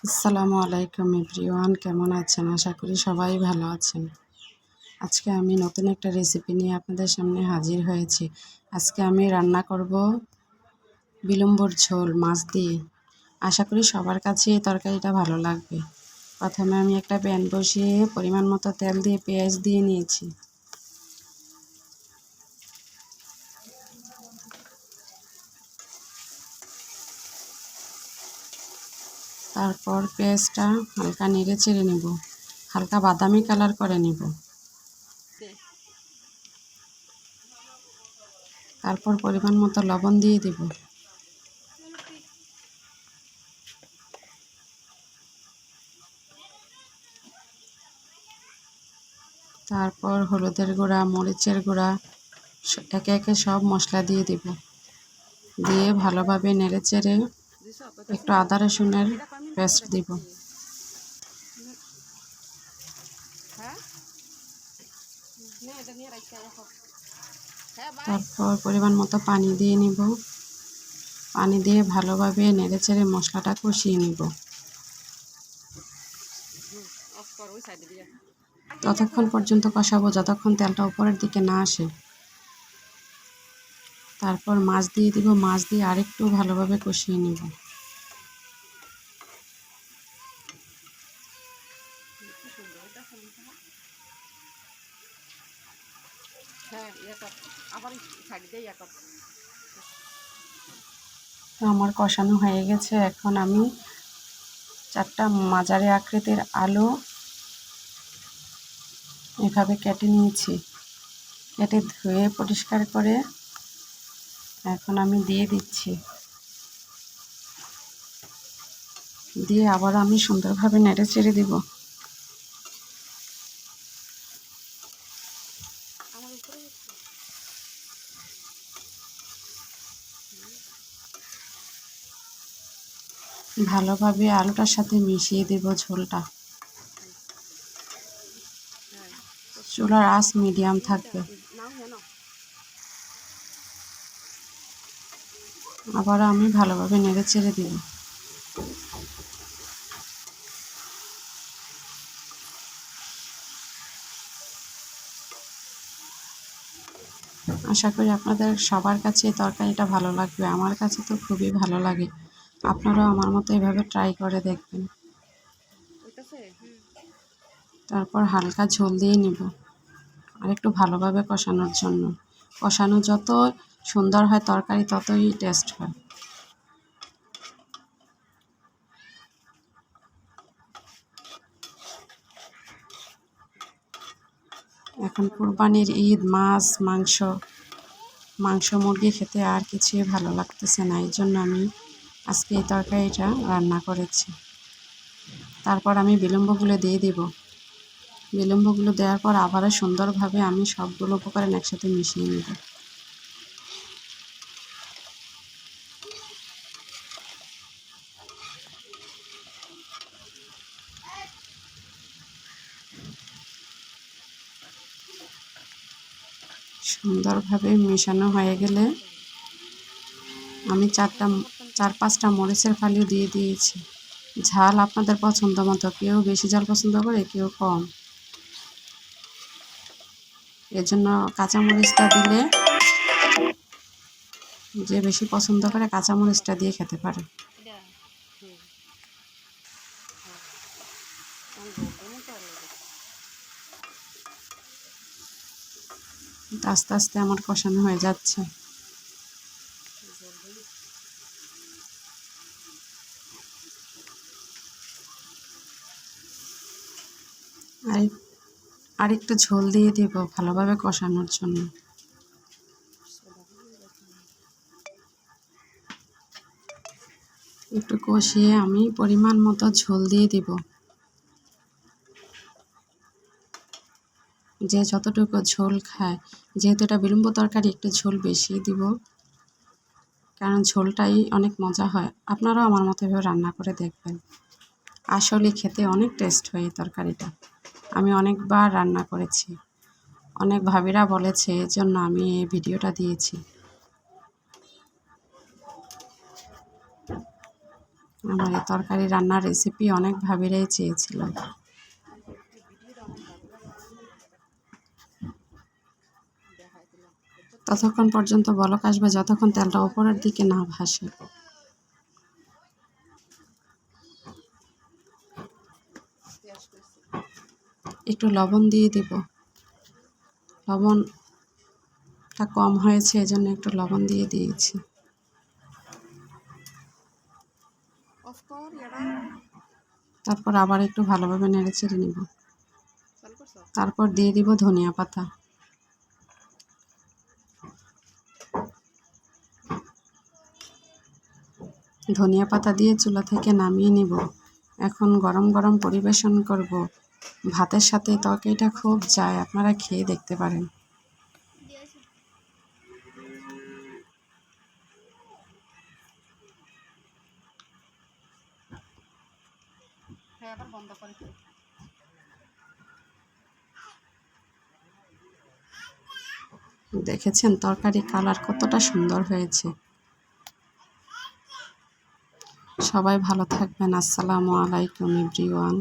আসসালামু আলাইকুম এভরিওয়ান, কেমন আছেন? আশা করি সবাই ভালো আছেন। আজকে আমি নতুন একটা রেসিপি নিয়ে আপনাদের সামনে হাজির হয়েছি। আজকে আমি রান্না করব বিলম্বর ঝোল মাছ দিয়ে। আশা করি সবার কাছে এই তরকারিটা ভালো লাগবে। প্রথমে আমি একটা প্যান বসিয়ে পরিমাণ মতো তেল দিয়ে পেঁয়াজ দিয়ে নিয়েছি। তারপর পেঁয়াজটা হালকা নেড়ে চেড়ে নেব, হালকা বাদামি কালার করে নেব। তারপর পরিমাণ মতো লবণ দিয়ে দেব। তারপর হলুদের গুঁড়া, মরিচের গুঁড়া একে একে সব মশলা দিয়ে দেব। দিয়ে ভালোভাবে নেড়েচেড়ে একটু আদা রসুনের পেস্ট দিব। তারপর পরিমাণ মতো পানি দিয়ে নিব। পানি দিয়ে ভালোভাবে নেড়েচেড়ে মশলাটা কষিয়ে নিব। ততক্ষণ পর্যন্ত কষাবো যতক্ষণ তেলটা উপরের দিকে না আসে। তারপর মাছ দিয়ে দিব, মাছ দিয়ে আরেকটু ভালোভাবে কষিয়ে নিব। আমার কষানো হয়ে গেছে। এখন আমি 4টা মাঝারি আকৃতির আলু এভাবে কেটে নিয়েছি। কেটে ধুয়ে পরিষ্কার করে এখন আমি দিয়ে দিচ্ছি। দিয়ে আবার আমি সুন্দরভাবে নেড়ে চেড়ে দিব। ভালোভাবে আলুটার সাথে মিশিয়ে দেব ঝোলটা। চুলার আঁচ মিডিয়াম থাকবে। আবার আমি ভালোভাবে নেড়ে চেড়ে দিব। আশা করি আপনাদের সবার কাছে এই তরকারিটা ভালো লাগবে। আমার কাছে তো খুবই ভালো লাগে। আপনারাও আমার মতো এভাবে ট্রাই করে দেখবেন। তারপর হালকা ঝোল দিয়ে নিব আর একটু ভালোভাবে কষানোর জন্য। কষানো যত সুন্দর হয় তরকারি ততই টেস্ট হয়। এখন কুরবানির ঈদ, মাংস মুরগি খেতে আর কিছুই ভালো লাগতেছে না। এই জন্য আমি আজকে এই তরকারিটা রান্না করেছি। তারপর আমি বিলম্বগুলো দিয়ে দিব। বিলম্বগুলো দেওয়ার পর আবারও সুন্দরভাবে আমি সবগুলো উপকরণ একসাথে মিশিয়ে নেব। সুন্দরভাবে মেশানো হয়ে গেলে আমি 4-5টা মরিচের ফালিও দিয়ে দিয়েছি। ঝাল আপনাদের পছন্দ মতো, কেউ বেশি ঝাল পছন্দ করে, কেউ কম। এজন্য কাঁচামরিচটা দিলে যে বেশি পছন্দ করে কাঁচামরিচটা দিয়ে খেতে পারে। আস্তে আস্তে আমার কষানো হয়ে যাচ্ছে। আর একটু ঝোল দিয়ে দিব ভালোভাবে কষানোর জন্য। একটু কষিয়ে আমি পরিমাণ মতো ঝোল দিয়ে দিব। যে যতটুকু ঝোল খায়, যেহেতু এটা বিলম্ব তরকারি একটু ঝোল বেশি দিব, কারণ ঝোলটাই অনেক মজা হয়। আপনারাও আমার মতো এভাবে রান্না করে দেখবেন। আসলে খেতে অনেক টেস্ট হয় এই তরকারিটা। আমি অনেকবার রান্না করেছি, অনেক ভাবিরা বলেছে, এজন্য আমি এই ভিডিওটা দিয়েছি। আমার এই তরকারি রান্নার রেসিপি অনেক ভাবিরাই চেয়েছিল। ততক্ষণ পর্যন্ত বলক আসবে যতক্ষণ তেলটা উপরের দিকে না ভাসে। একটু লবণ দিয়ে দিব। লবণটা কম হয়েছে, এজন্য একটু লবণ দিয়ে দিয়েছি। তারপর আবার একটু ভালোভাবে নেড়ে চেড়ে নিব। তারপর দিয়ে দিব ধনিয়া পাতা। ধনিয়া পাতা দিয়ে চুলা থেকে নামিয়ে নিব। এখন গরম গরম পরিবেশন করব। ভাতের সাথে তরকারিটা খুব যায়, আপনারা খেয়ে দেখতে পারেন। দেখেছেন তরকারি কালার কতটা সুন্দর হয়েছে। সবাই ভালো থাকবেন। আসসালামু আলাইকুম এভরিওয়ান।